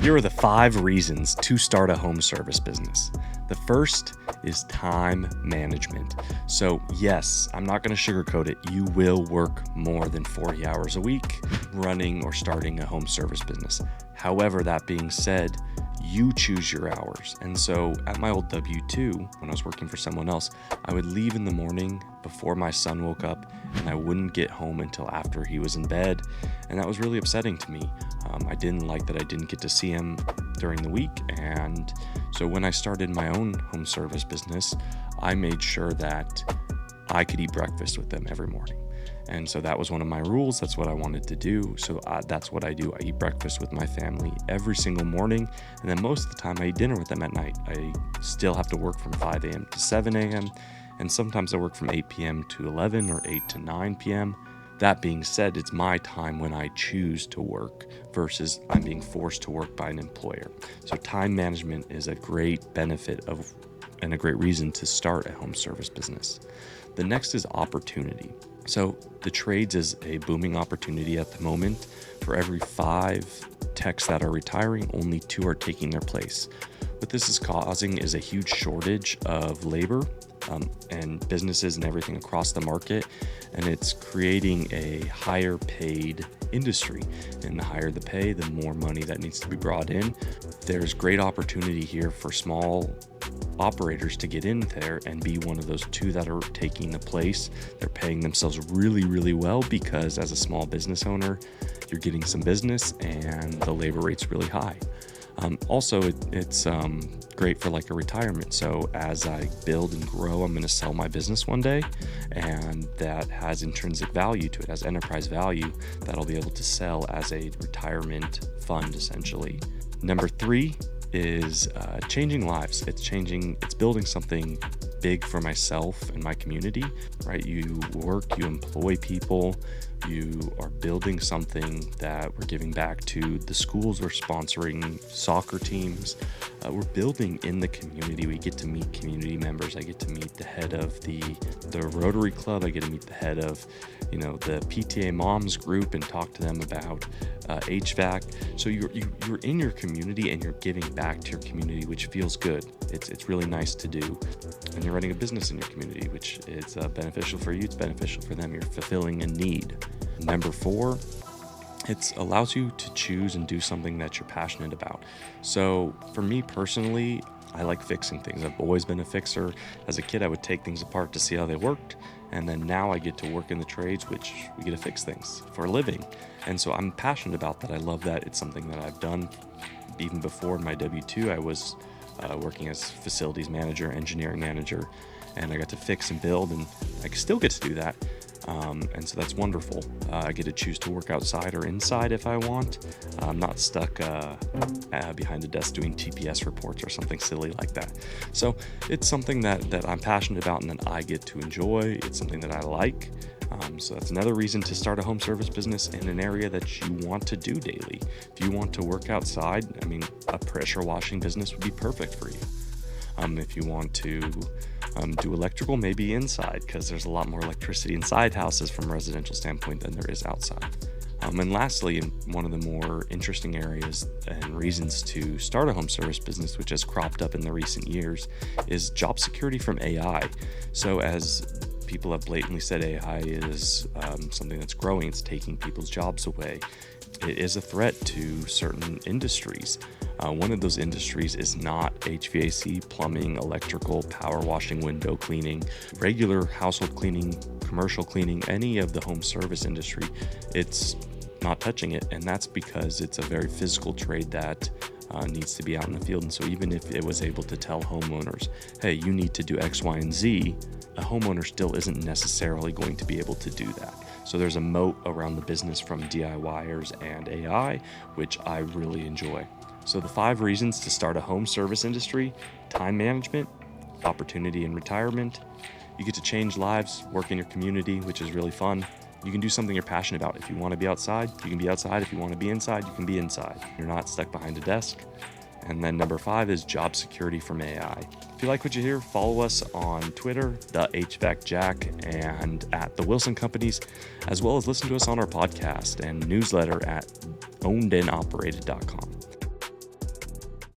Here are the 5 reasons to start a home service business. The first is time management. So yes, I'm not going to sugarcoat it. You will work more than 40 hours a week running or starting a home service business. However, that being said, you choose your hours. And so at my old W-2, when I was working for someone else, I would leave in the morning before my son woke up, and I wouldn't get home until after he was in bed. And that was really upsetting to me. I didn't like that I didn't get to see him during the week. And so when I started my own home service business, I made sure that I could eat breakfast with them every morning. And so that was one of my rules. That's what I wanted to do. So that's what I do. I eat breakfast with my family every single morning. And then most of the time I eat dinner with them at night. I still have to work from 5 a.m. to 7 a.m. And sometimes I work from 8 p.m. to 11 or 8 to 9 p.m. That being said, it's my time when I choose to work versus I'm being forced to work by an employer. So time management is a great benefit of and a great reason to start a home service business. The next is opportunity. So the trades is a booming opportunity at the moment. For every 5 techs that are retiring, only 2 are taking their place. What this is causing is a huge shortage of labor and businesses and everything across the market, and it's creating a higher paid industry. And the higher the pay, the more money that needs to be brought in. There's great opportunity here for small operators to get in there and be one of those 2 that are taking the place. They're paying themselves really, really well because as a small business owner, you're getting some business and the labor rate's really high. Also, it's great for like a retirement. So as I build and grow, I'm going to sell my business one day, and that has intrinsic value to it, has enterprise value that I'll be able to sell as a retirement fund, essentially. Number 3 is changing lives. It's building something big for myself and my community, right? You work, you employ people, you are building something that we're giving back to the schools. We're sponsoring soccer teams. We're building in the community. We get to meet community members. I get to meet the head of the Rotary Club. I get to meet the head of, the PTA moms group and talk to them about HVAC. So you're in your community and you're giving back to your community, which feels good. It's really nice to do. And you're running a business in your community, which is beneficial for you. It's beneficial for them. You're fulfilling a need. Number 4, it allows you to choose and do something that you're passionate about. So for me personally, I like fixing things. I've always been a fixer. As a kid, I would take things apart to see how they worked. And then now I get to work in the trades, which we get to fix things for a living. And so I'm passionate about that. I love that. It's something that I've done even before my W-2. I was working as facilities manager, engineering manager, and I got to fix and build, and I still get to do that. And so that's wonderful. I get to choose to work outside or inside if I want. I'm not stuck behind a desk doing TPS reports or something silly like that. So it's something that I'm passionate about and that I get to enjoy. It's something that I like. So that's another reason to start a home service business in an area that you want to do daily. If you want to work outside, a pressure washing business would be perfect for you. If you want to do electrical, maybe inside, because there's a lot more electricity inside houses from a residential standpoint than there is outside. And lastly, one of the more interesting areas and reasons to start a home service business, which has cropped up in the recent years, is job security from AI. So as people have blatantly said, AI is something that's growing. It's taking people's jobs away. It is a threat to certain industries. One of those industries is not HVAC, plumbing, electrical, power washing, window cleaning, regular household cleaning, commercial cleaning, any of the home service industry. It's not touching it, and that's because it's a very physical trade that needs to be out in the field. And so even if it was able to tell homeowners, hey, you need to do X, Y, and Z, a homeowner still isn't necessarily going to be able to do that. So there's a moat around the business from DIYers and AI, which I really enjoy. So the 5 reasons to start a home service industry: time management, opportunity in retirement. You get to change lives, work in your community, which is really fun. You can do something you're passionate about. If you want to be outside, you can be outside. If you want to be inside, you can be inside. You're not stuck behind a desk. And then number 5 is job security from AI. If you like what you hear, follow us on Twitter, the HVAC Jack, and at the Wilson Companies, as well as listen to us on our podcast and newsletter at ownedandoperated.com.